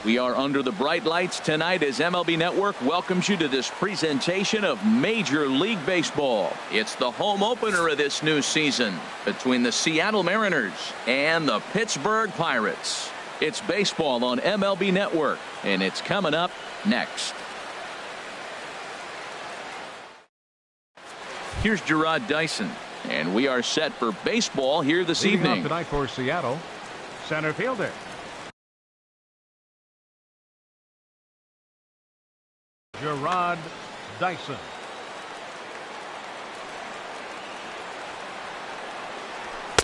We are under the bright lights tonight as MLB Network welcomes you to this presentation of Major League Baseball. It's the home opener of this new season between the Seattle Mariners and the Pittsburgh Pirates. It's baseball on MLB Network, and it's coming up next. Here's Gerard Dyson, and we are set for baseball here this evening. Tonight for Seattle, center fielder Gerard Dyson.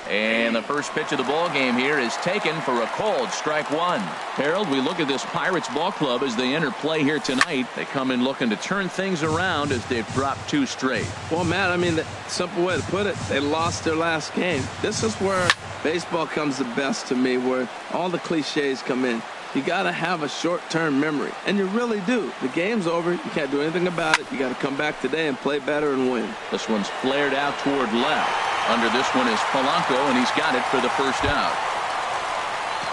And the first pitch of the ball game here is taken for a called strike one. Harold, we look at this Pirates ball club as they enter play here tonight. They come in looking to turn things around as they've dropped 2 straight. Well, Matt, I mean, the simple way to put it, they lost their last game. This is where baseball comes the best to me, where all the cliches come in. You got to have a short-term memory, and you really do. The game's over. You can't do anything about it. You got to come back today and play better and win. This one's flared out toward left. Under this one is Polanco, and he's got it for the first out.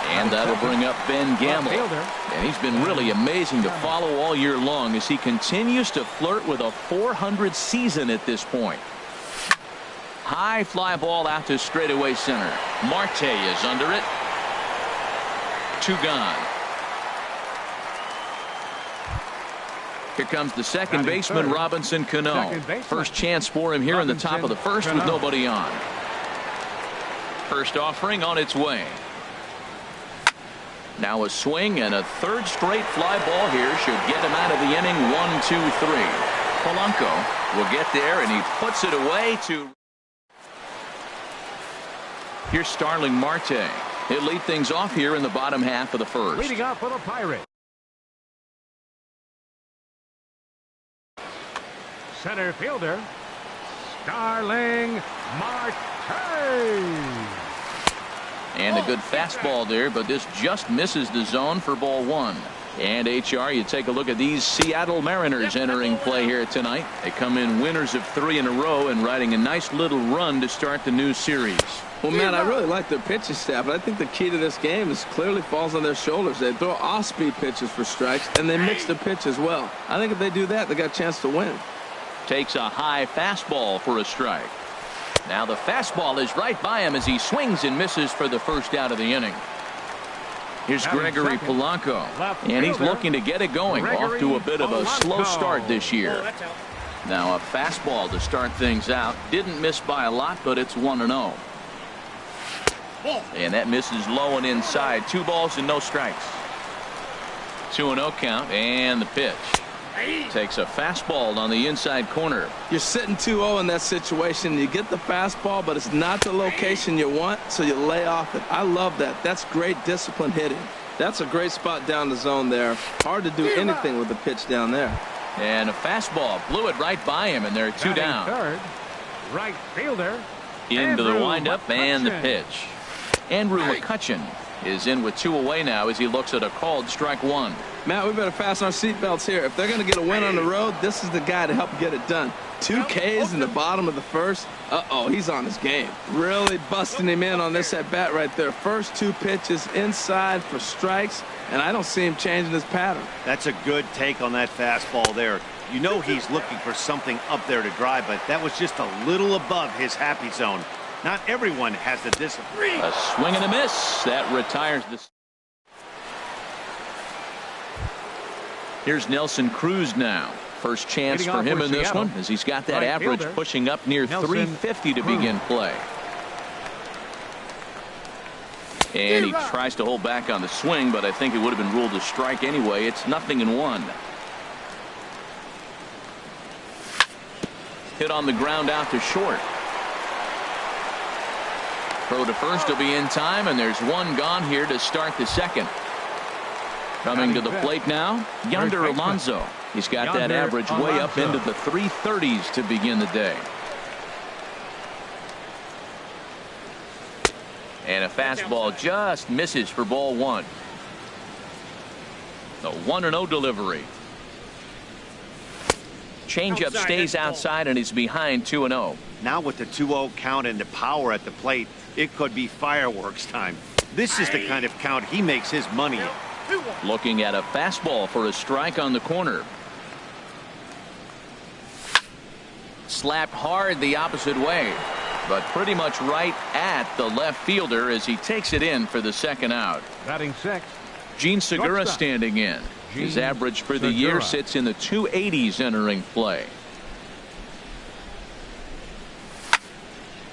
And that'll bring up Ben Gamble. And he's been really amazing to follow all year long as he continues to flirt with a .400 season at this point. High fly ball out to straightaway center. Marte is under it. 2 gone. Here comes the second baseman, Robinson Cano. First chance for him here in the top of the first with nobody on. First offering on its way. Now a swing and a third straight fly ball here should get him out of the inning. 1, 2, 3. Polanco will get there, and he puts it away to. Here's Starling Marte. He'll lead things off here in the bottom half of the first. Leading off for the Pirates, center fielder Starling Marte. And a good fastball there, but this just misses the zone for ball 1. And HR, you take a look at these Seattle Mariners entering play here tonight. They come in winners of 3 in a row and riding a nice little run to start the new series. Well, Matt, I really like their pitching staff, but I think the key to this game is clearly falls on their shoulders. They throw off-speed pitches for strikes, and they mix the pitch as well. I think if they do that, they got a chance to win. Takes a high fastball for a strike. Now the fastball is right by him as he swings and misses for the first out of the inning. Here's Gregory Polanco, and he's looking to get it going. Off to a bit of a slow start this year. Now a fastball to start things out. Didn't miss by a lot, but it's 1-0. And that misses low and inside. 2 balls and no strikes. 2-0 count, and the pitch. Takes a fastball on the inside corner. You're sitting 2-0 in that situation. You get the fastball, but it's not the location you want, so you lay off it. I love that. That's great disciplined hitting. That's a great spot down the zone there. Hard to do anything with the pitch down there. And a fastball blew it right by him, and they're 2 down. Third, right fielder into the windup and the pitch. Andrew McCutchen is in with 2 away now as he looks at a called strike 1. Matt, we better fasten our seatbelts here. If they're going to get a win on the road, this is the guy to help get it done. 2 Ks in the bottom of the first. He's on his game. Really busting him in on this at bat right there. First 2 pitches inside for strikes, and I don't see him changing his pattern. That's a good take on that fastball there. You know he's looking for something up there to drive, but that was just a little above his happy zone. Not everyone has the discipline. A swing and a miss. That retires this. Here's Nelson Cruz now. First chance for him in this one as he's got that average pushing up near 350 to begin play. And he tries to hold back on the swing, but I think it would have been ruled a strike anyway. It's 0-1. Hit on the ground out to short. Throw to first will be in time, and there's 1 gone here to start the second. Coming to the plate now, Yonder Alonso. He's got that average way up into the 330s to begin the day. And a fastball just misses for ball 1. The 1-0 delivery. Changeup stays outside and he's behind 2-0. Now with the 2-0 count and the power at the plate, it could be fireworks time. This is the kind of count he makes his money in. Looking at a fastball for a strike on the corner. Slapped hard the opposite way, but pretty much right at the left fielder as he takes it in for the second out. Batting six. Gene Segura standing in. His average for the year sits in the 280s entering play.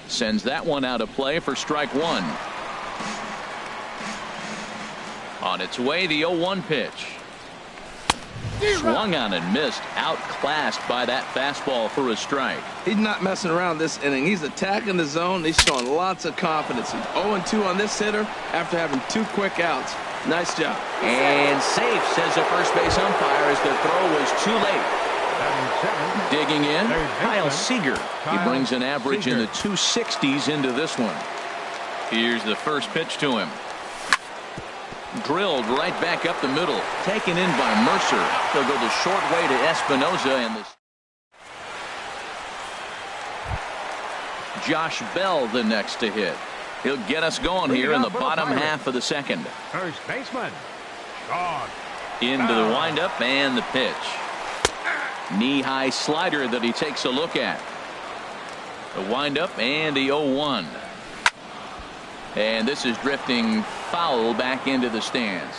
Sends that one out of play for strike one. On its way, the 0-1 pitch. Swung on and missed. Outclassed by that fastball for a strike. He's not messing around this inning. He's attacking the zone. He's showing lots of confidence. He's 0-2 on this hitter after having 2 quick outs. Nice job. And safe, says the first base umpire, as the throw was too late. Digging in, Kyle Seager. He brings an average in the 260s into this one. Here's the first pitch to him. Drilled right back up the middle. Taken in by Mercer. He'll go the short way to Espinoza. And Josh Bell the next to hit. He'll get us going here in the bottom half of the second. First baseman. Gone. Into the windup and the pitch. Knee-high slider that he takes a look at. The windup and the 0-1. And this is drifting foul back into the stands.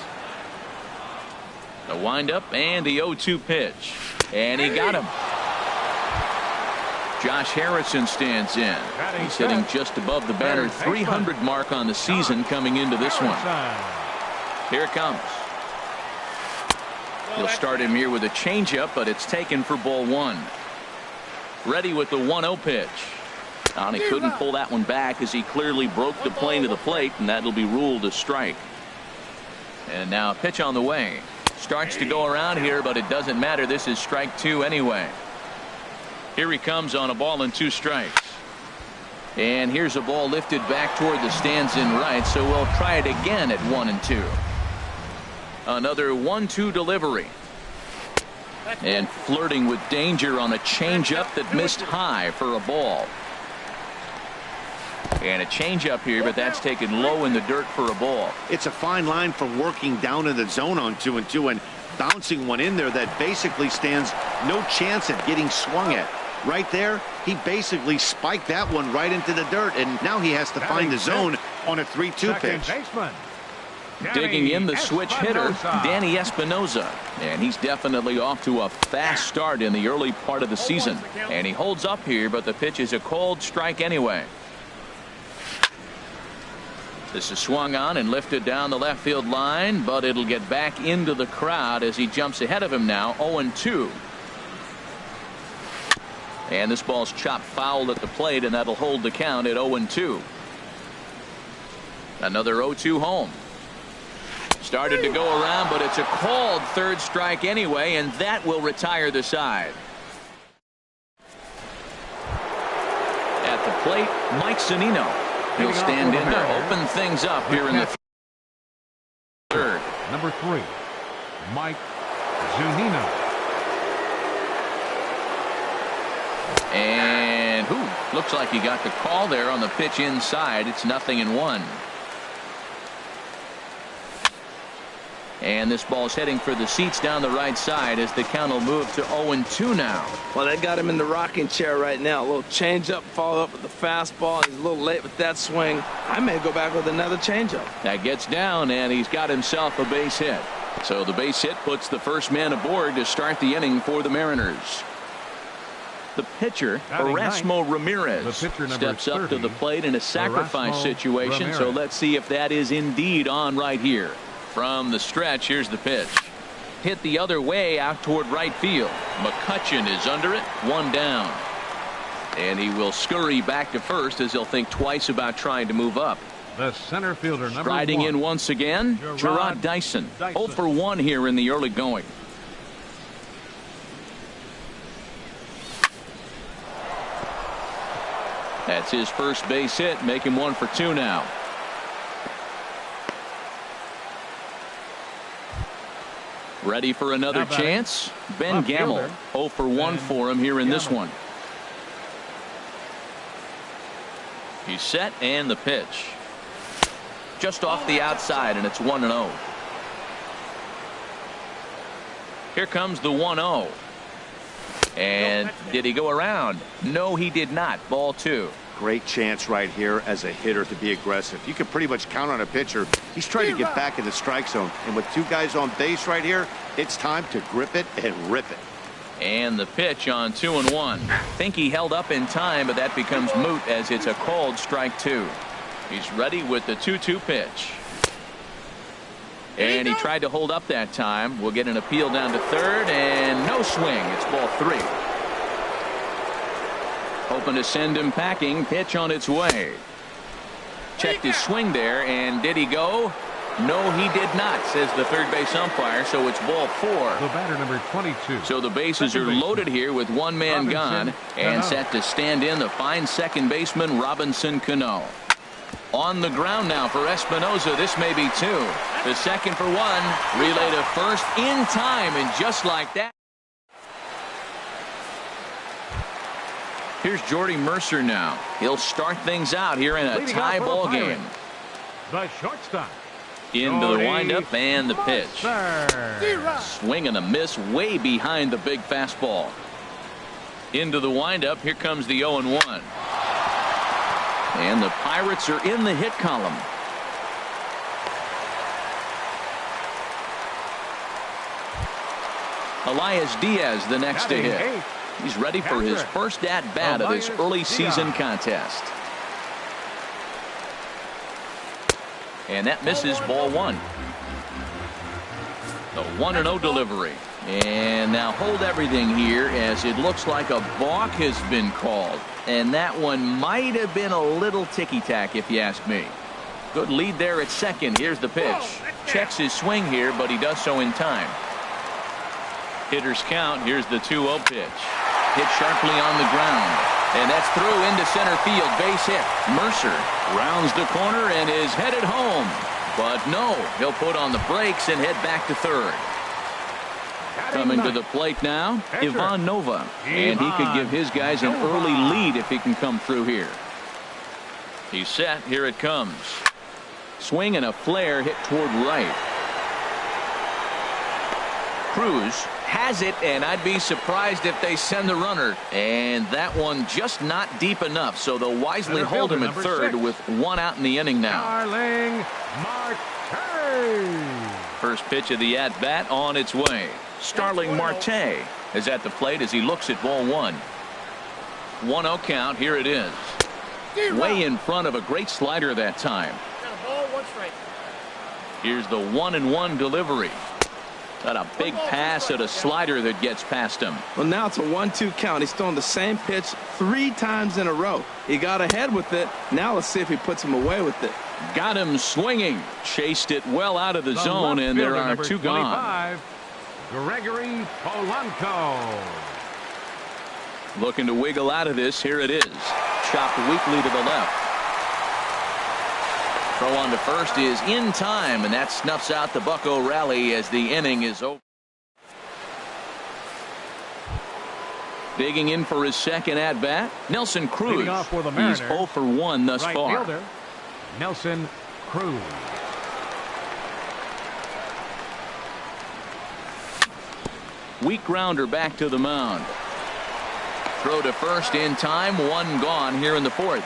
The windup and the 0-2 pitch. And he got him. Josh Harrison stands in. He's hitting just above the banner 300 mark on the season coming into this one. Here it comes. He'll start him here with a changeup, but it's taken for ball one. Ready with the 1-0 pitch. And he couldn't pull that one back as he clearly broke the plane to the plate, and that'll be ruled a strike. And now a pitch on the way. Starts to go around here, but it doesn't matter. This is strike two anyway. Here he comes on a ball and 2 strikes. And here's a ball lifted back toward the stands in right, so we'll try it again at 1-2. Another 1-2 delivery. And flirting with danger on a changeup that missed high for a ball. And a changeup here, but that's taken low in the dirt for a ball. It's a fine line from working down in the zone on 2-2 and bouncing one in there that basically stands no chance at getting swung at. Right there, he basically spiked that one right into the dirt, and now he has to find the zone on a 3-2 pitch. Digging in the switch hitter, Danny Espinoza. And he's definitely off to a fast start in the early part of the season. And he holds up here, but the pitch is a cold strike anyway. This is swung on and lifted down the left field line, but it'll get back into the crowd as he jumps ahead of him now, 0-2. And this ball's chopped foul at the plate, and that'll hold the count at 0-2. Another 0-2 home. Started to go around, but it's a called third strike anyway, and that will retire the side. At the plate, Mike Zunino. He'll stand in to open things up here in the third. Number 3, Mike Zunino. And looks like he got the call there on the pitch inside. It's 0-1. And this ball's heading for the seats down the right side as the count will move to 0-2 now. Well, they got him in the rocking chair right now. A little changeup, follow up with the fastball. He's a little late with that swing. I may go back with another changeup. That gets down, and he's got himself a base hit. So the base hit puts the first man aboard to start the inning for the Mariners. The pitcher, Erasmo Ramirez, steps up to the plate in a sacrifice situation. So let's see if that is indeed on right here. From the stretch, here's the pitch. Hit the other way out toward right field. McCutchen is under it, 1 down. And he will scurry back to first as he'll think twice about trying to move up. The center fielder, number Striding 1. in once again, Gerard Dyson. 0 for 1 here in the early going. That's his first base hit, make him 1 for 2 now. Ready for another chance? Ben Gamel, 0 for 1 for him here in this one. He's set, and the pitch. Just off the outside, and it's 1-0. Here comes the 1-0. And did he go around? No, he did not. Ball 2. Great chance right here as a hitter to be aggressive. You can pretty much count on a pitcher. He's trying to get back in the strike zone. And with 2 guys on base right here, it's time to grip it and rip it. And the pitch on 2-1. Think he held up in time, but that becomes moot as it's a called strike 2. He's ready with the 2-2 pitch. And he tried to hold up that time. We'll get an appeal down to third, and no swing. It's ball 3. Hoping to send him packing. Pitch on its way. Checked his swing there, and did he go? No, he did not, says the third base umpire, so it's ball 4. The batter, number 22. So the bases are loaded here with 1 man gone, and set to stand in the fine second baseman Robinson Cano. On the ground now for Espinosa. This may be 2. The second for 1. Relay to first in time, and just like that. Here's Jordy Mercer now. He'll start things out here in a tie ball game. The shortstop. Into the windup and the pitch. Swing and a miss way behind the big fastball. Into the windup. Here comes the 0-1. And the Pirates are in the hit column. Elias Diaz the next to hit. He's ready for his first at-bat of this early season contest. And that misses ball 1. The 1-0 delivery. And now hold everything here as it looks like a balk has been called. And that one might have been a little ticky-tack if you ask me. Good lead there at second. Here's the pitch. Checks his swing here, but he does so in time. Hitters count. Here's the 2-0 pitch. Hit sharply on the ground. And that's through into center field. Base hit. Mercer rounds the corner and is headed home. But no, he'll put on the brakes and head back to third. Coming to the plate now, Ivan Nova. And he could give his guys an early lead if he can come through here. He's set. Here it comes. Swing and a flare hit toward right. Cruz has it, and I'd be surprised if they send the runner. And that one just not deep enough, so they'll wisely hold him at third with 1 out in the inning now. Starling Marte. First pitch of the at-bat on its way. Starling Marte is at the plate as he looks at ball 1. 1-0 count. Here it is. Way in front of a great slider that time. Here's the 1-1 delivery. Got a big pass at a slider that gets past him. Well, now it's a 1-2 count. He's throwing the same pitch 3 times in a row. He got ahead with it. Now let's see if he puts him away with it. Got him swinging. Chased it well out of the zone, and there are 2 gone. Gregory Polanco. Looking to wiggle out of this. Here it is. Chopped weakly to the left. Throw on to first is in time, and that snuffs out the Bucco rally as the inning is over. Digging in for his second at-bat, Nelson Cruz. He's 0 for 1 thus far. Fielder, Nelson Cruz. Weak grounder back to the mound. Throw to first in time. 1 gone here in the 4th.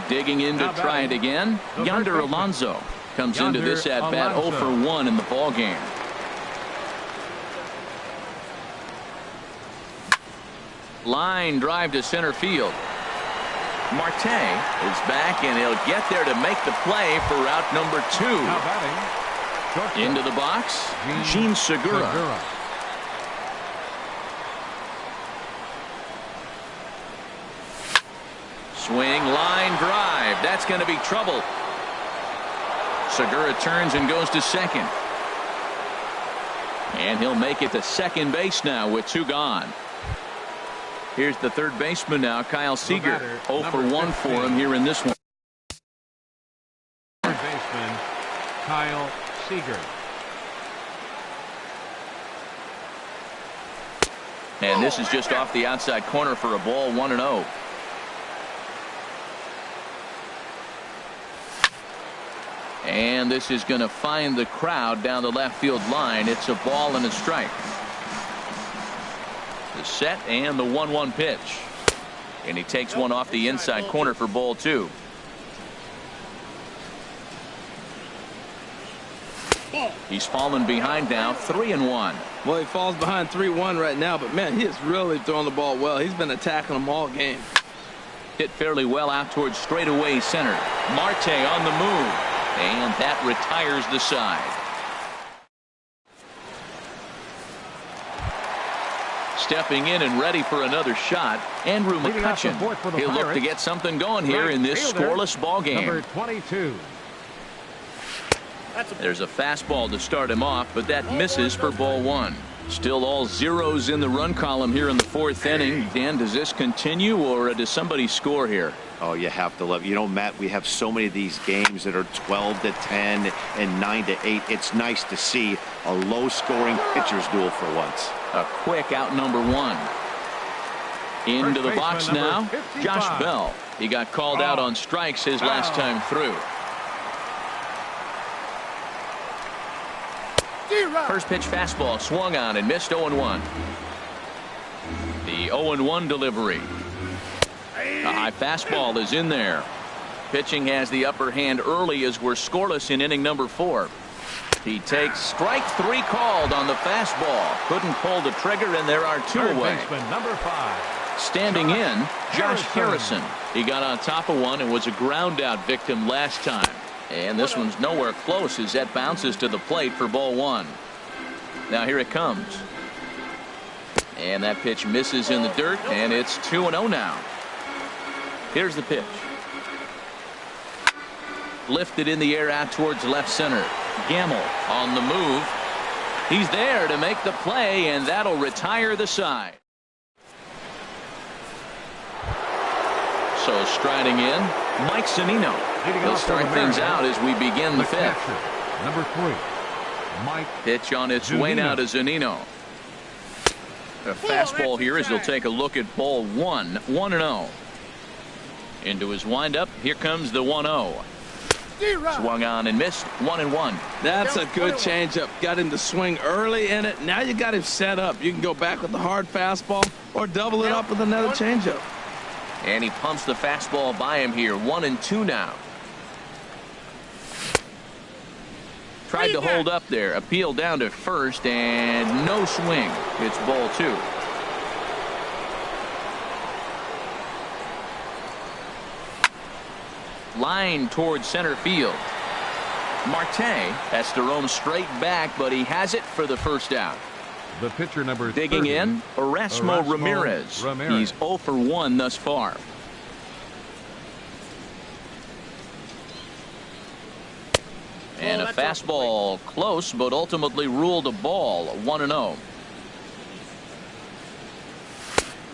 Digging in to try it again. Yonder Alonso comes into this at-bat 0 for 1 in the ball game. Line drive to center field. Marte is back, and he'll get there to make the play for route number 2. Into the box, Gene Segura. Swing, line drive. That's going to be trouble. Segura turns and goes to second. And he'll make it to second base now with 2 gone. Here's the third baseman now, Kyle Seager. 0 for 1 for him here in this one. Third baseman, Kyle Seager. And this is just off the outside corner for a ball. 1-0. And this is going to find the crowd down the left field line. It's a ball and a strike. The set and the 1-1 pitch. And he takes one off the inside corner for ball 2. He's fallen behind now, 3-1. Well, he falls behind 3-1 right now, but man, he is really throwing the ball well. He's been attacking them all game. Hit fairly well out towards straightaway center. Marte on the move, and that retires the side. Stepping in and ready for another shot, Andrew McCutchen. He'll look to get something going here in this scoreless ball game. Number 22. There's a fastball to start him off, but that misses for ball 1. Still all zeros in the run column here in the 4th inning. Dan, does this continue, or does somebody score here? Oh, you have to love. You know, Matt, we have so many of these games that are 12-10 and 9-8. It's nice to see a low-scoring pitcher's duel for once. A quick out number 1. Into the box now, 55. Josh Bell. He got called out on strikes his last time through. First pitch fastball swung on and missed 0-1. The 0-1 delivery. A high fastball is in there. Pitching has the upper hand early as we're scoreless in inning number 4. He takes strike 3 called on the fastball. Couldn't pull the trigger, and there are 2 away. Number 5. Standing in, Josh Harrison. He got on top of one and was a ground out victim last time. And this one's nowhere close as that bounces to the plate for ball 1. Now here it comes. And that pitch misses in the dirt, and it's 2-0 now. Here's the pitch. Lifted in the air out towards left center. Gamble on the move. He's there to make the play, and that'll retire the side. So striding in, Mike Zunino. He'll start things out as we begin the 5th. Number 3, Mike. Pitch on its way now to Zunino. A fastball here as he'll take a look at ball 1, 1-0. Into his windup, here comes the 1-0. Swung on and missed, 1-1. That's a good changeup. Got him to swing early in it. Now you got him set up. You can go back with the hard fastball or double it up with another changeup. And he pumps the fastball by him here, 1-2 now. Tried to hold up there, appeal down to first, and no swing. It's ball 2. Line towards center field. Marte has to roam straight back, but he has it for the first out. The pitcher number 30, digging in, Erasmo Ramirez. He's 0 for 1 thus far. And a fastball close, but ultimately ruled a ball, 1-0.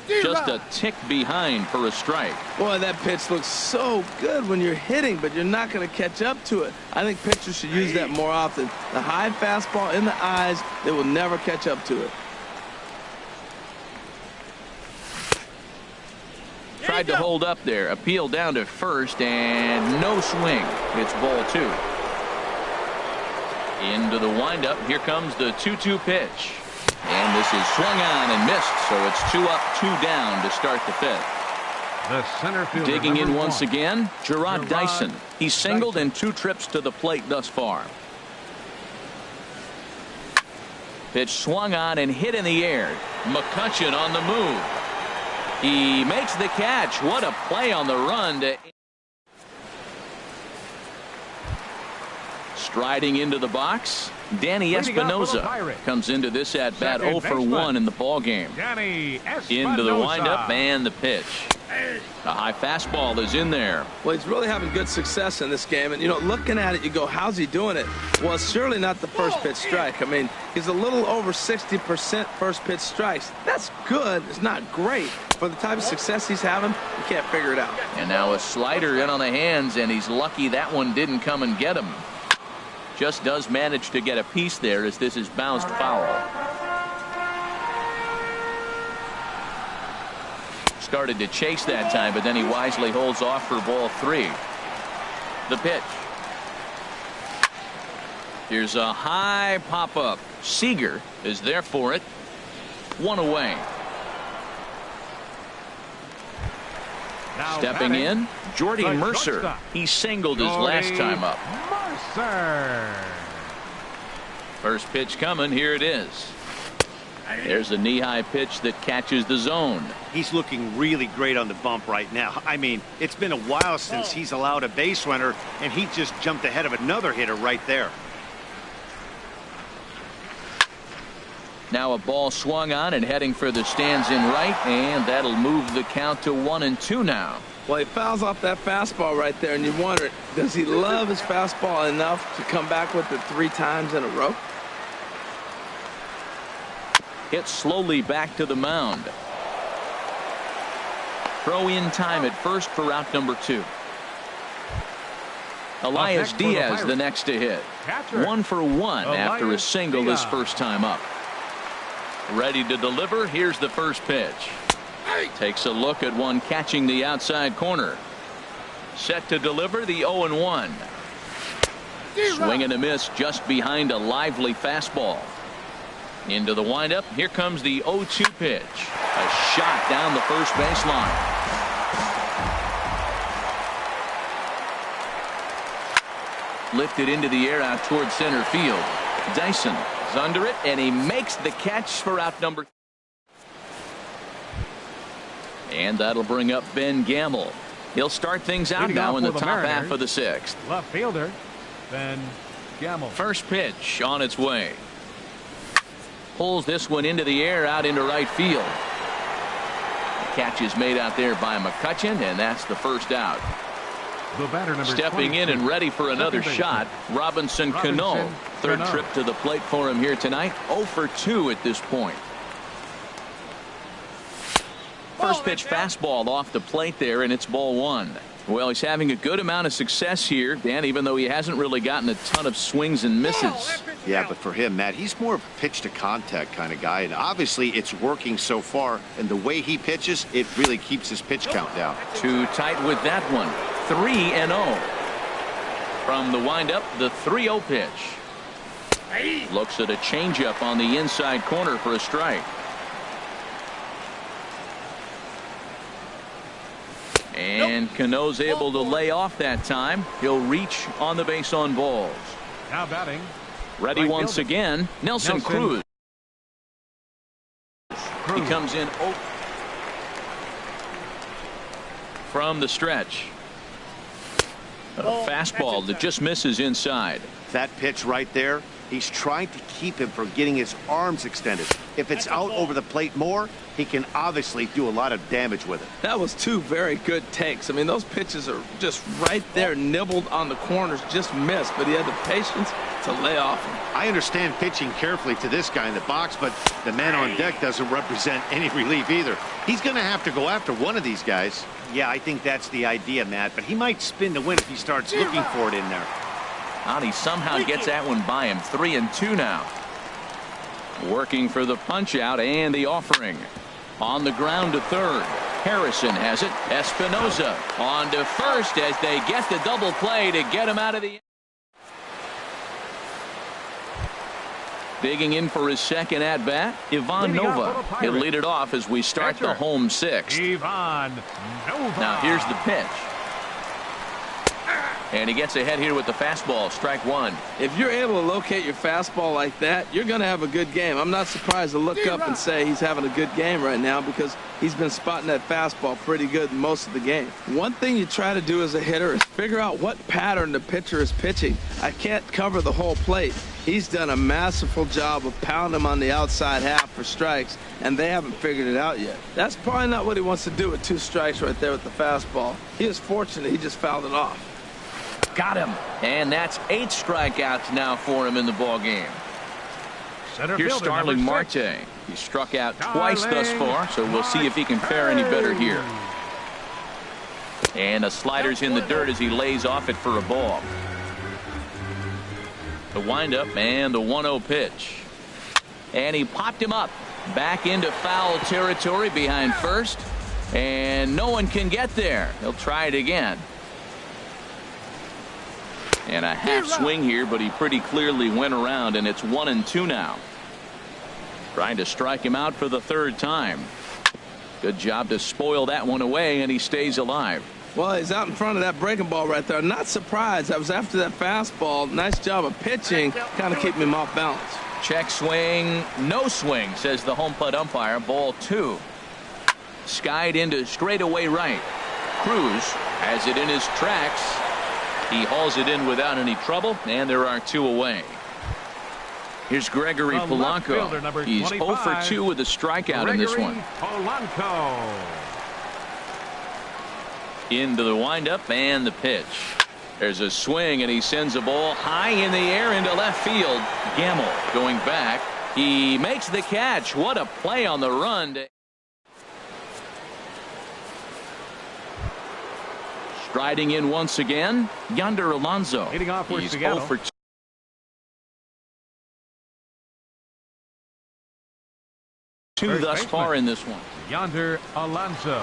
Just a tick behind for a strike. Boy, that pitch looks so good when you're hitting, but you're not going to catch up to it. I think pitchers should use that more often. The high fastball in the eyes, they will never catch up to it. Tried to hold up there, appeal down to first, and no swing. It's ball 2. Into the windup, here comes the 2-2 pitch. And this is swung on and missed, so it's 2 up, 2 down to start the 5th. The center fielder, digging in once 1, again, Gerard Dyson. He's singled in 2 trips to the plate thus far. Pitch swung on and hit in the air. McCutchen on the move. He makes the catch. What a play on the run to striding into the box. Danny Espinosa comes into this at bat 0 for 1 in the ball game. Into the windup and the pitch. A high fastball is in there. Well, he's really having good success in this game, and you know, looking at it, you go, how's he doing it? Well, it's surely not the first pitch strike. I mean, he's a little over 60% first pitch strikes. That's good. It's not great. For the type of success he's having, you can't figure it out. And now a slider in on the hands, and he's lucky that one didn't come and get him. Just does manage to get a piece there as this is bounced foul. Started to chase that time, but then he wisely holds off for ball 3. The pitch. Here's a high pop-up. Seager is there for it. One away. Now Stepping batting, in, Jordy the Mercer. shortstop. He singled his Jordy last time up. Mercer. First pitch coming. Here it is. There's a knee-high pitch that catches the zone. He's looking really great on the bump right now. I mean, it's been a while since he's allowed a base runner, and he just jumped ahead of another hitter right there. Now a ball swung on and heading for the stands in right, and that'll move the count to 1-2 now. Well, he fouls off that fastball right there, and you wonder, does he love his fastball enough to come back with it 3 times in a row? Hit slowly back to the mound. Throw in time at first for out number 2. Elias Diaz the next to hit. 1 for 1 after a single his first time up. Ready to deliver. Here's the first pitch. Takes a look at one catching the outside corner. Set to deliver the 0-1. Swing and a miss just behind a lively fastball. Into the windup. Here comes the 0-2 pitch. A shot down the first baseline. Lifted into the air out towards center field. Dyson is under it, and he makes the catch for out number. And that'll bring up Ben Gamble. He'll start things out now in the top half of the 6th. Left fielder Ben Gamble. First pitch on its way. Pulls this one into the air out into right field. The catch is made out there by McCutchen, and that's the first out. The batter number Stepping in and ready for another shot, Robinson Cano. Third trip to the plate for him here tonight. 0 for 2 at this point. First pitch fastball off the plate there, and it's ball 1. Well, he's having a good amount of success here, Dan, even though he hasn't really gotten a ton of swings and misses. Yeah, but for him, Matt, he's more of a pitch to contact kind of guy, and obviously it's working so far, and the way he pitches, it really keeps his pitch count down. Too tight with that one. 3-0. From the windup, the 3-0 pitch. Looks at a changeup on the inside corner for a strike. And Cano's able to lay off that time. He'll reach on the base on balls. Now batting. Ready once again, Nelson Cruz. He comes in from the stretch. A fastball that just misses inside. That pitch right there, he's trying to keep him from getting his arms extended. If it's out over the plate more, he can obviously do a lot of damage with it. That was 2 very good takes. I mean, those pitches are just right there, nibbled on the corners, just missed, but he had the patience to lay off him. I understand pitching carefully to this guy in the box, but the man on deck doesn't represent any relief either. He's going to have to go after one of these guys. Yeah, I think that's the idea, Matt, but he might spin to win if he starts looking for it in there. And he somehow gets that one by him. 3-2 now. Working for the punch out and the offering. On the ground to third. Harrison has it. Espinoza on to first as they get the double play to get him out of the. Digging in for his second at bat, Ivan Nova. He'll lead it off as we start the home 6th. Ivan Nova. Now here's the pitch. And he gets ahead here with the fastball. Strike 1. If you're able to locate your fastball like that, you're going to have a good game. I'm not surprised to look up and say he's having a good game right now because he's been spotting that fastball pretty good most of the game. One thing you try to do as a hitter is figure out what pattern the pitcher is pitching. I can't cover the whole plate. He's done a masterful job of pounding him on the outside half for strikes, and they haven't figured it out yet. That's probably not what he wants to do with 2 strikes right there with the fastball. He is fortunate he just fouled it off. Got him. And that's 8 strikeouts now for him in the ball game. Here's Starling Marte. He struck out twice thus far, so we'll see if he can fare any better here. And a slider's in the dirt as he lays off it for a ball. The windup and the 1-0 pitch. And he popped him up. Back into foul territory behind first. And no one can get there. He'll try it again. And a half swing here, but he pretty clearly went around, and it's 1-2 now. Trying to strike him out for the third time. Good job to spoil that one away, and he stays alive. Well, he's out in front of that breaking ball right there. Not surprised. I was after that fastball. Nice job of pitching, kind of keeping him off balance. Check swing, no swing, says the home plate umpire. Ball 2. Skied into straightaway right. Cruz has it in his tracks. He hauls it in without any trouble, and there are 2 away. Here's Gregory Polanco. He's 0 for 2 with a strikeout in this one. Polanco. Into the windup and the pitch. There's a swing, and he sends a ball high in the air into left field. Gamble going back. He makes the catch. What a play on the run. Striding in once again, Yonder Alonso. He's 0 for 2 thus far in this one. Yonder Alonso.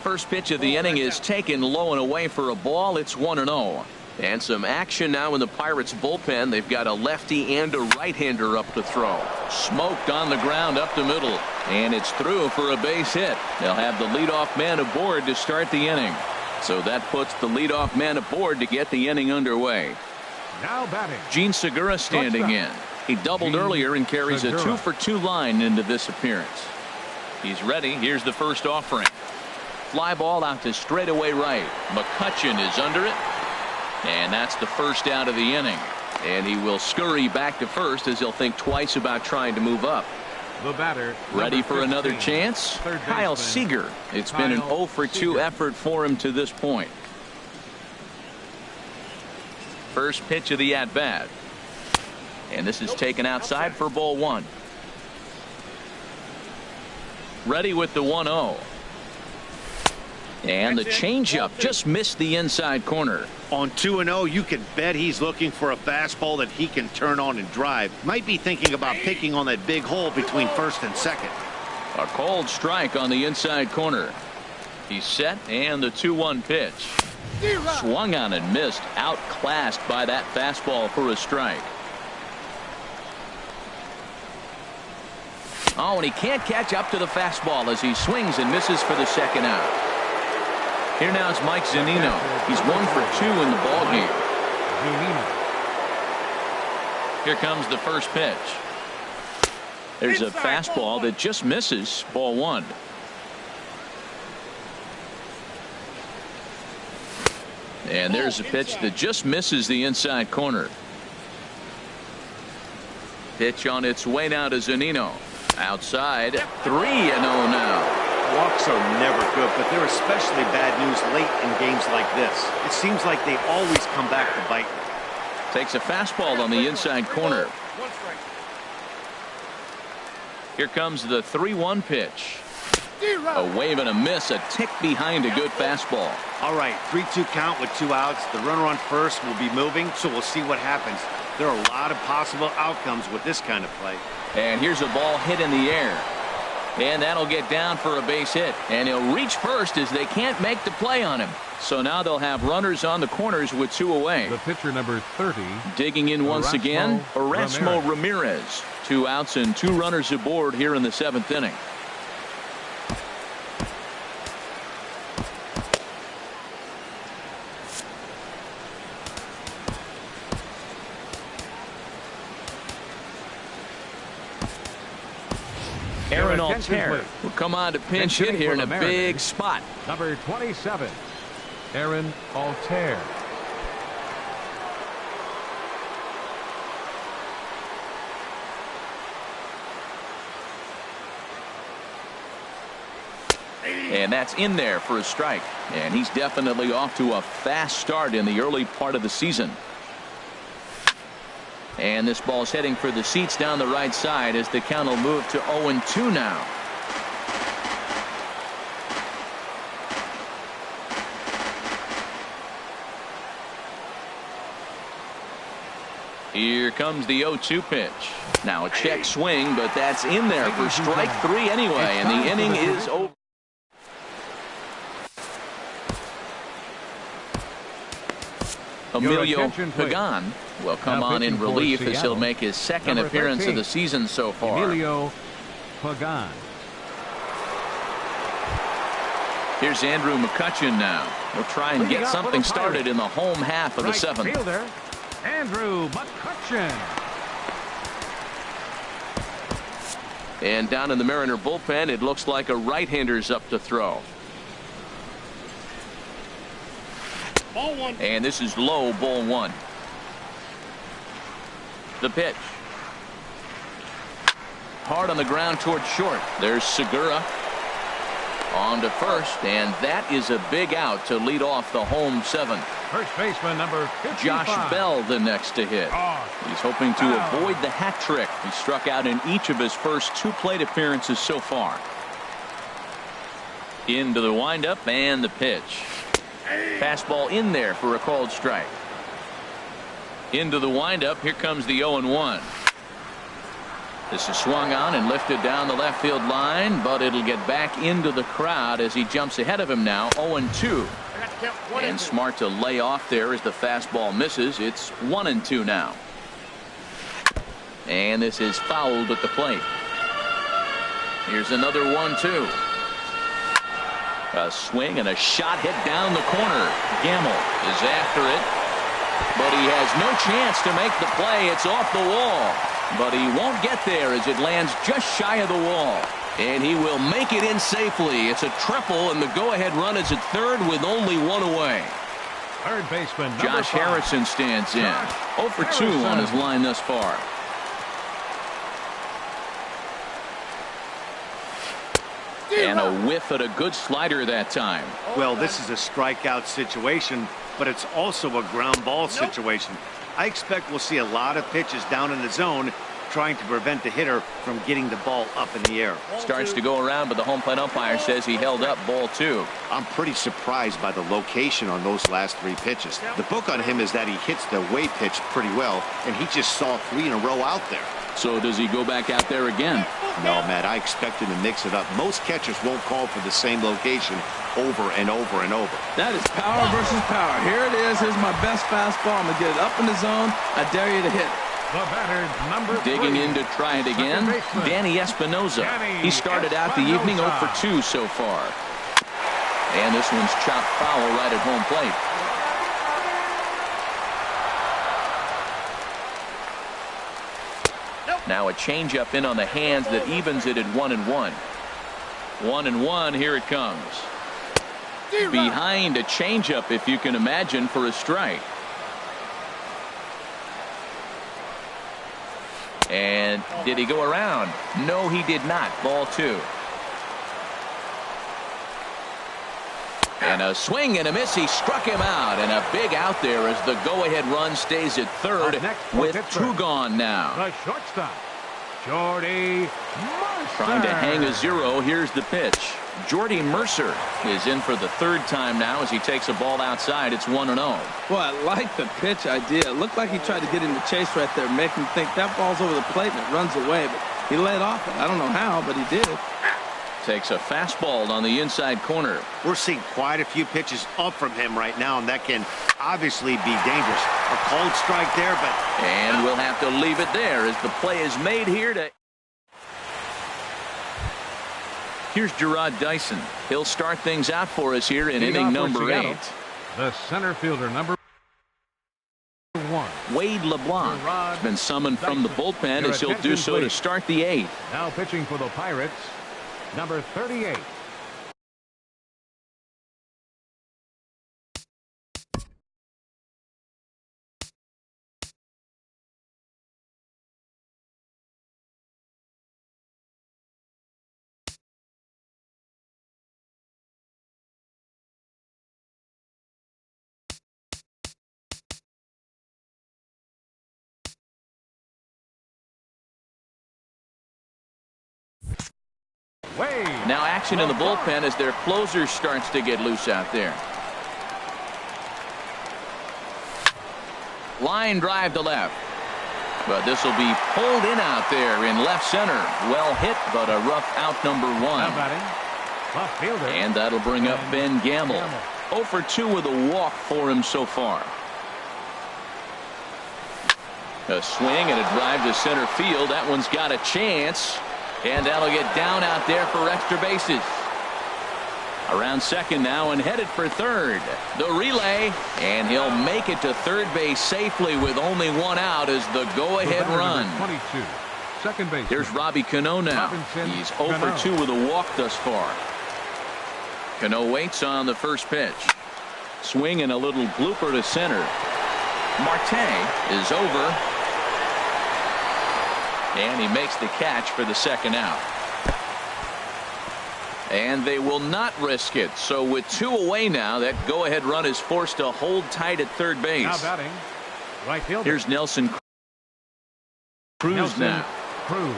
First pitch of the inning is taken low and away for a ball. It's 1-0. And some action now in the Pirates bullpen. They've got a lefty and a right-hander up to throw. Smoked on the ground up the middle, and it's through for a base hit. They'll have the leadoff man aboard to start the inning. So that puts the leadoff man aboard to get the inning underway. Now batting, Gene Segura standing in. He doubled earlier and carries a 2 for 2 line into this appearance. He's ready. Here's the first offering. Fly ball out to straightaway right. McCutchen is under it. And that's the first out of the inning. And he will scurry back to first as he'll think twice about trying to move up. the batter. Ready for another chance? Kyle Seager. It's been an 0 for 2 effort for him to this point. First pitch of the at-bat. And this is taken outside for ball 1. Ready with the 1-0. And the changeup just missed the inside corner. On 2-0, you can bet he's looking for a fastball that he can turn on and drive. Might be thinking about picking on that big hole between first and second. A cold strike on the inside corner. He's set, and the 2-1 pitch. Swung on and missed, outclassed by that fastball for a strike. Oh, and he can't catch up to the fastball as he swings and misses for the second out. Here now is Mike Zunino. He's 1 for 2 in the ballgame. Here comes the first pitch. There's a fastball that just misses, ball 1. And there's a pitch that just misses the inside corner. Pitch on its way now to Zunino. Outside, 3-0 now. Walks are never good, but they're especially bad news late in games like this. It seems like they always come back to bite. Takes a fastball on the inside corner. Here comes the 3-1 pitch. A wave and a miss, a tick behind a good fastball. All right, 3-2 count with 2 outs. The runner on first will be moving, so we'll see what happens. There are a lot of possible outcomes with this kind of play. And here's a ball hit in the air. And that'll get down for a base hit. And he'll reach first as they can't make the play on him. So now they'll have runners on the corners with 2 away. The pitcher number 30. Digging in once again, Erasmo Ramirez. 2 outs and 2 runners aboard here in the 7th inning. Aaron Altair will come on to pinch hit here in a big spot. Number 27, Aaron Altair. And that's in there for a strike. And he's definitely off to a fast start in the early part of the season. And this ball's heading for the seats down the right side as the count will move to 0-2 now. Here comes the 0-2 pitch. Now a check swing, but that's in there for strike 3 anyway, and the inning is over. Emilio Pagan will come on in relief as he'll make his second appearance of the season so far. Emilio Pagan. Here's Andrew McCutchen now. He'll try and get something started in the home half of the seventh. Fielder, Andrew McCutchen. And down in the Mariner bullpen, it looks like a right-hander's up to throw. Ball one. And this is low, ball one. The pitch. Hard on the ground towards short. There's Segura. On to first, and that is a big out to lead off the home seventh. First baseman number 55. Josh Bell the next to hit. He's hoping to avoid the hat trick. He struck out in each of his first 2 plate appearances so far. Into the windup and the pitch. Fastball in there for a called strike. Into the windup. Here comes the 0-1. This is swung on and lifted down the left field line, but it'll get back into the crowd as he jumps ahead of him now. 0-2. And smart to lay off there as the fastball misses. It's 1-2 now. And this is fouled at the plate. Here's another 1-2. A swing and a shot hit down the corner. Gamble is after it, but he has no chance to make the play. It's off the wall, but he won't get there as it lands just shy of the wall. And he will make it in safely. It's a triple, and the go-ahead run is at third with only 1 away. Third baseman Josh Harrison stands in. 0 for 2 on his line thus far. And a whiff at a good slider that time. Well, this is a strikeout situation, but it's also a ground ball situation. I expect we'll see a lot of pitches down in the zone trying to prevent the hitter from getting the ball up in the air. Starts to go around, but the home plate umpire says he held up ball 2. I'm pretty surprised by the location on those last 3 pitches. The book on him is that he hits the away pitch pretty well, and he just saw 3 in a row out there. So does he go back out there again? No, Matt, I expect him to mix it up. Most catchers won't call for the same location over and over and over. That is power versus power. Here it is. Here's my best fastball. I'm going to get it up in the zone. I dare you to hit it. The batter, number 3. Digging in to try it again, Danny Espinosa. He started out the evening 0 for 2 so far. And this one's chopped foul right at home plate. Now a changeup in on the hands that evens it at 1-1. 1-1. Here it comes. Behind a changeup, if you can imagine, for a strike. And did he go around? No, he did not. Ball 2. And a swing and a miss. He struck him out, and a big out there as the go-ahead run stays at third with 2 gone now. The shortstop, Jordy Mercer. Trying to hang a 0. Here's the pitch. Jordy Mercer is in for the 3rd time now as he takes a ball outside. It's 1-0. Well, I like the pitch idea. It looked like he tried to get him to chase right there, make him think that ball's over the plate and it runs away. But he laid off it. I don't know how, but he did. Takes a fastball on the inside corner. We're seeing quite a few pitches up from him right now, and that can obviously be dangerous. A cold strike there, but... And we'll have to leave it there as the play is made here to... Here's Gerard Dyson. He'll start things out for us here in inning number 8. The center fielder, number 1. Wade LeBlanc has been summoned from the bullpen as he'll do so to start the 8th. Now pitching for the Pirates, number 38. Now action in the bullpen as their closer starts to get loose out there. Line drive to left. But this will be pulled in out there in left center. Well hit, but a rough out number 1. And that'll bring up Ben Gamble. 0 for 2 with a walk for him so far. A swing and a drive to center field. That one's got a chance. And that'll get down out there for extra bases. Around second now and headed for third. The relay, and he'll make it to third base safely with only one out as the go-ahead run. 22, second base. Here's Robbie Cano now. He's 0 for 2 with a walk thus far. Cano waits on the first pitch. Swing and a little blooper to center. Marte is over. And he makes the catch for the second out. And they will not risk it. So with 2 away now, that go-ahead run is forced to hold tight at third base. Now batting, right fielder. Here's Nelson Cruz now. Cruz.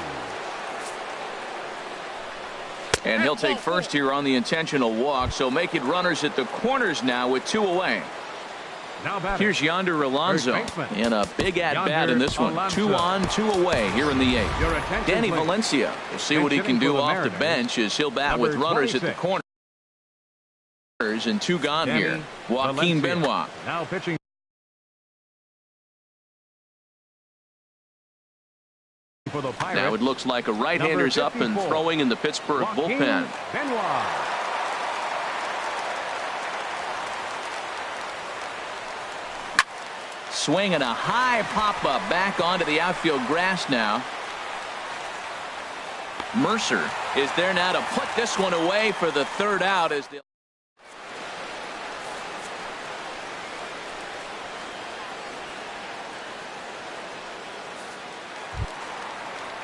And he'll take first here on the intentional walk. So make it runners at the corners now with 2 away. Now batting. Here's Yonder Alonso in a big at-bat in this one. Alonso. 2 on, 2 away here in the 8th. Danny Valencia will see what he can do off the bench as he'll bat with runners at the corners and 2 gone here. Joaquin Benoit. Now pitching. For the Pirates. Now it looks like a right-hander's up and throwing in the Pittsburgh bullpen. Benoit. Swing and a high pop-up back onto the outfield grass now. Mercer is there now to put this one away for the third out as the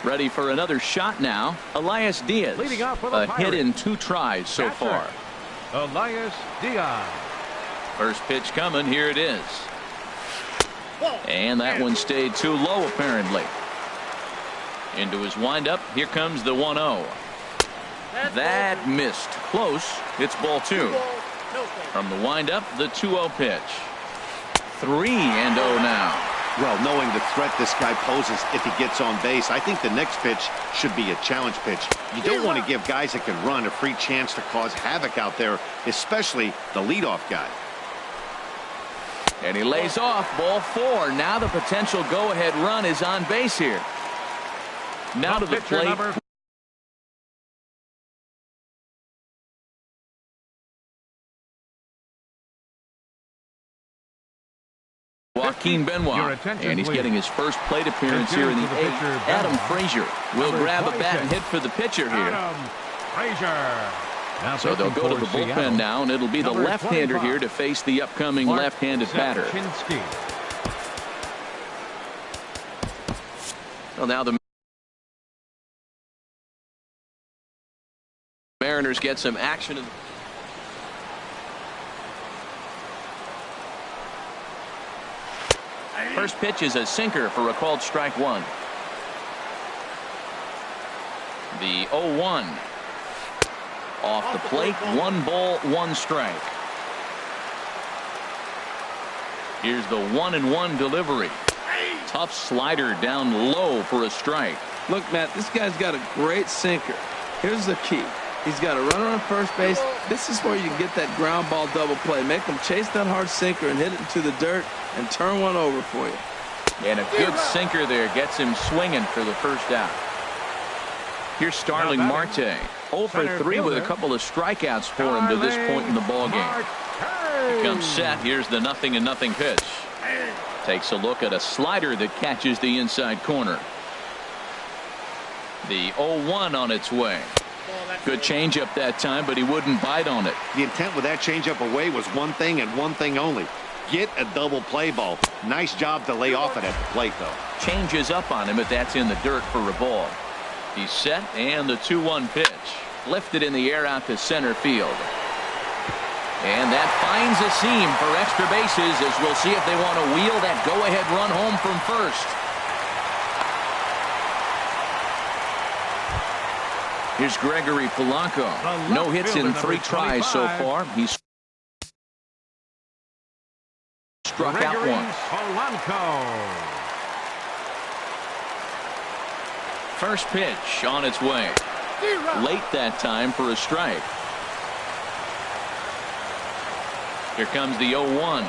ready for another shot now. Elias Diaz, Leading off for the a hit Pirates. in 2 tries so far. Elias Diaz. First pitch coming. Here it is. And that one stayed too low apparently. Into his windup. Here comes the 1-0. That missed. Close. It's ball 2. From the windup, the 2-0 pitch. 3-0 now. Well, knowing the threat this guy poses if he gets on base, I think the next pitch should be a challenge pitch. You don't want to give guys that can run a free chance to cause havoc out there, especially the leadoff guy. And he lays off ball 4. Now the potential go-ahead run is on base here. Now to the plate. Joaquin Benoit, and he's getting his first plate appearance here in the 8th. Adam Frazier will grab a bat and hit for the pitcher here. Adam Frazier. So they'll go to the bullpen now, and it'll be the left-hander here to face the upcoming left-handed batter. Well, now the Mariners get some action. First pitch is a sinker for a called strike 1. The 0-1. Off the plate, 1 ball, 1 strike. Here's the 1-1 delivery. Tough slider down low for a strike. Look, Matt, this guy's got a great sinker. Here's the key. He's got a runner on first base. This is where you can get that ground ball double play. Make him chase that hard sinker and hit it into the dirt and turn one over for you. And a good sinker there gets him swinging for the first out. Here's Starling Marte. 0 for 3 with a couple of strikeouts for him to this point in the ballgame. He comes set. Here's the 0-0 pitch. Takes a look at a slider that catches the inside corner. The 0-1 on its way. Good changeup that time, but he wouldn't bite on it. The intent with that changeup away was one thing and one thing only. Get a double play ball. Nice job to lay off it at the plate, though. Changes up on him if that's in the dirt for a ball. He's set, and the 2-1 pitch. Lifted in the air out to center field. And that finds a seam for extra bases as we'll see if they want to wheel that go-ahead run home from first. Here's Gregory Polanco. No hits in 3 tries so far. He's struck out 1. Polanco. First pitch on its way. Late that time for a strike. Here comes the 0-1.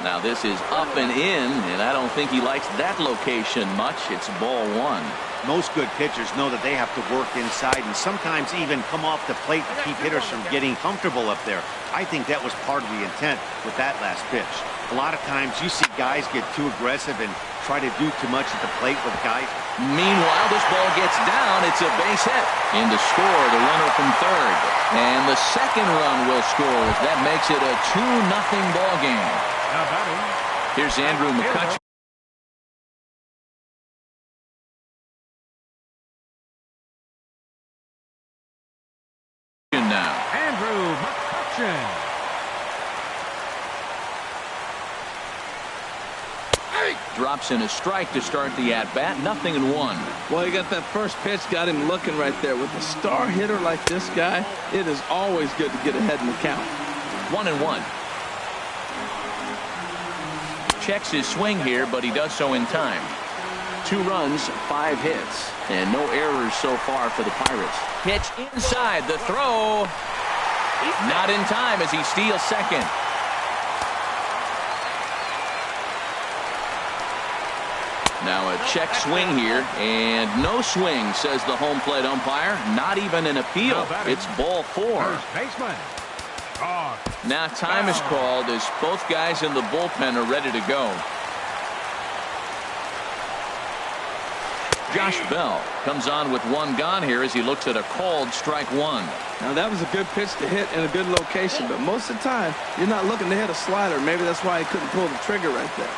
Now this is up and in, and I don't think he likes that location much. It's ball one. Most good pitchers know that they have to work inside and sometimes even come off the plate to keep hitters from getting comfortable up there. I think that was part of the intent with that last pitch. A lot of times you see guys get too aggressive and try to do too much at the plate with guys. Meanwhile, this ball gets down. It's a base hit. In to score, the runner from third. And the second run will score as that makes it a 2-0 ball game. Now batting. Here's Andrew McCutcheon. Now. Andrew McCutcheon. Drops in a strike to start the at-bat. 0-1. Well, you got that first pitch, got him looking right there. With a star hitter like this guy, it is always good to get ahead in the count. 1-1. Checks his swing here, but he does so in time. 2 runs, 5 hits, and no errors so far for the Pirates. Pitch inside, the throw. Not in time as he steals second. Now a check swing here, and no swing, says the home plate umpire. Not even an appeal. It's ball 4. First baseman. Now time is called as both guys in the bullpen are ready to go. Josh Bell comes on with 1 gone here as he looks at a called strike 1. Now that was a good pitch to hit in a good location, but most of the time you're not looking to hit a slider. Maybe that's why he couldn't pull the trigger right there.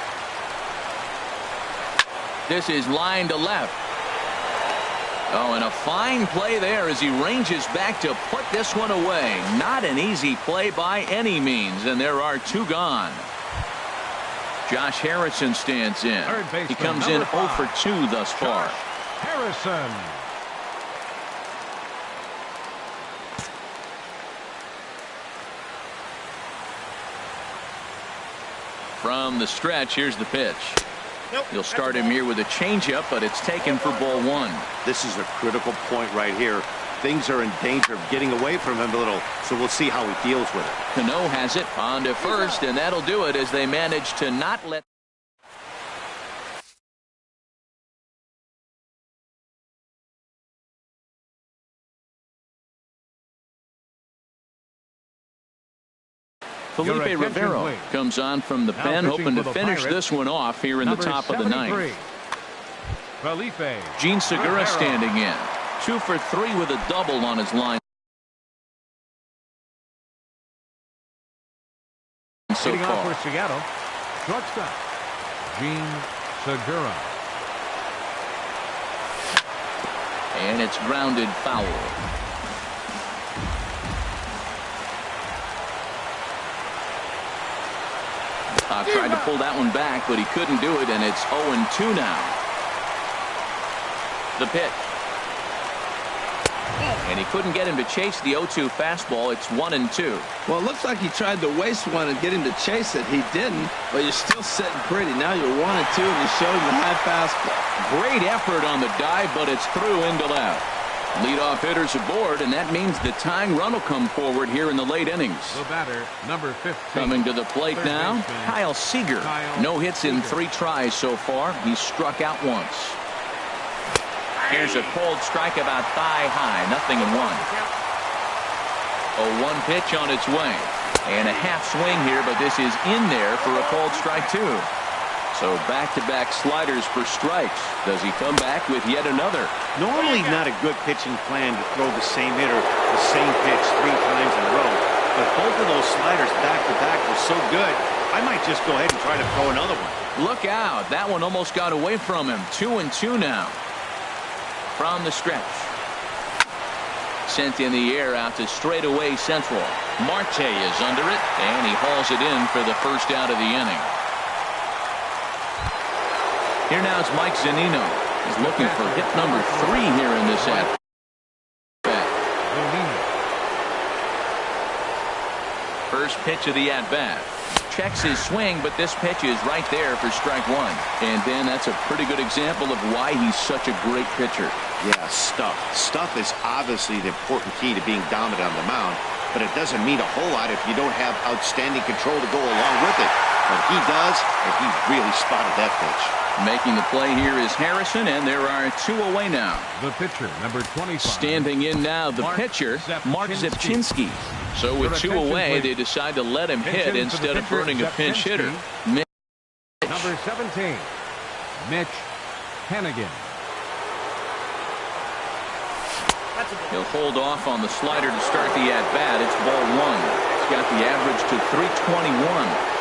This is line to left. Oh, and a fine play there as he ranges back to put this one away. Not an easy play by any means, and there are 2 gone. Josh Harrison stands in. He comes in 0 for 2 thus far. Harrison. From the stretch, here's the pitch. You'll start him here with a changeup, but it's taken for ball 1. This is a critical point right here. Things are in danger of getting away from him a little, so we'll see how he deals with it. Cano has it on to first, and that'll do it as they manage to not let. Felipe Rivero comes on from the pen, hoping to finish this one off here in the top of the 9th. Gene Segura standing in. 2 for 3 with a double on his line so far. For Seattle, shortstop Gene Segura. And it's grounded foul. Tried to pull that one back, but he couldn't do it, and it's 0-2 now. The pitch. And he couldn't get him to chase the 0-2 fastball. It's 1-2. Well, it looks like he tried to waste one and get him to chase it. He didn't, but you're still sitting pretty. Now you're 1-2, and you showed him the high fastball. Great effort on the dive, but it's through into left. Leadoff hitters aboard, and that means the tying run will come forward here in the late innings. The batter, number 15. Coming to the plate now, Kyle Seager. No hits in 3 tries so far. He's struck out once. Here's a cold strike about thigh high. 0-1. A 1 pitch on its way. And a half swing here, but this is in there for a cold strike 2. So back-to-back sliders for strikes. Does he come back with yet another? Normally not a good pitching plan to throw the same hitter the same pitch 3 times in a row. But both of those sliders back-to-back were so good, I might just go ahead and try to throw another one. Look out. That one almost got away from him. 2-2 now. From the stretch. Sent in the air out to straightaway central. Marte is under it, and he hauls it in for the first out of the inning. Here now is Mike Zunino. He's looking for hit number 3 here in this at. First pitch of the at-bat. Checks his swing, but this pitch is right there for strike 1. And then that's a pretty good example of why he's such a great pitcher. Yeah, stuff. Stuff is obviously the important key to being dominant on the mound. but it doesn't mean a whole lot if you don't have outstanding control to go along with it. But he does, and he really spotted that pitch. Making the play here is Harrison, and there are 2 away now. The pitcher, number 25. Standing in now, the pitcher, Mark Zepchinski. So with 2 away, they decide to let him hit instead of burning a pinch hitter. Number 17, Mitch Hennigan. He'll hold off on the slider to start the at-bat. It's ball 1. He's got the average to 321.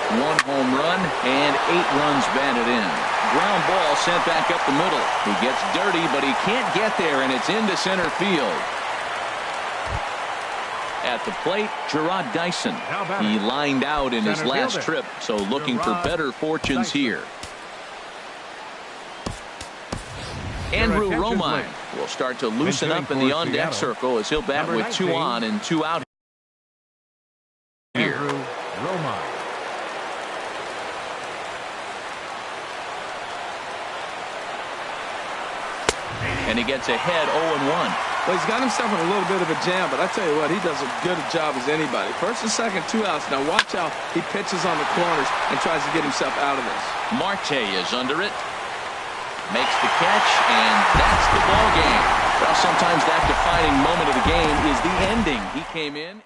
1 home run and 8 runs batted in. Ground ball sent back up the middle. He gets dirty, but he can't get there, and it's into center field. At the plate, Gerard Dyson. He lined out in his last trip, so looking for better fortunes here. Andrew Romine will start to loosen up in the on-deck circle as he'll bat with 2 on and 2 out here. Andrew Romine. And he gets ahead 0-1. Well, he's got himself in a little bit of a jam, but I tell you what, he does as good a job as anybody. First and second, 2 outs. Now watch how he pitches on the corners and tries to get himself out of this. Marte is under it. Makes the catch, and that's the ball game. Well, sometimes that defining moment of the game is the ending. He came in.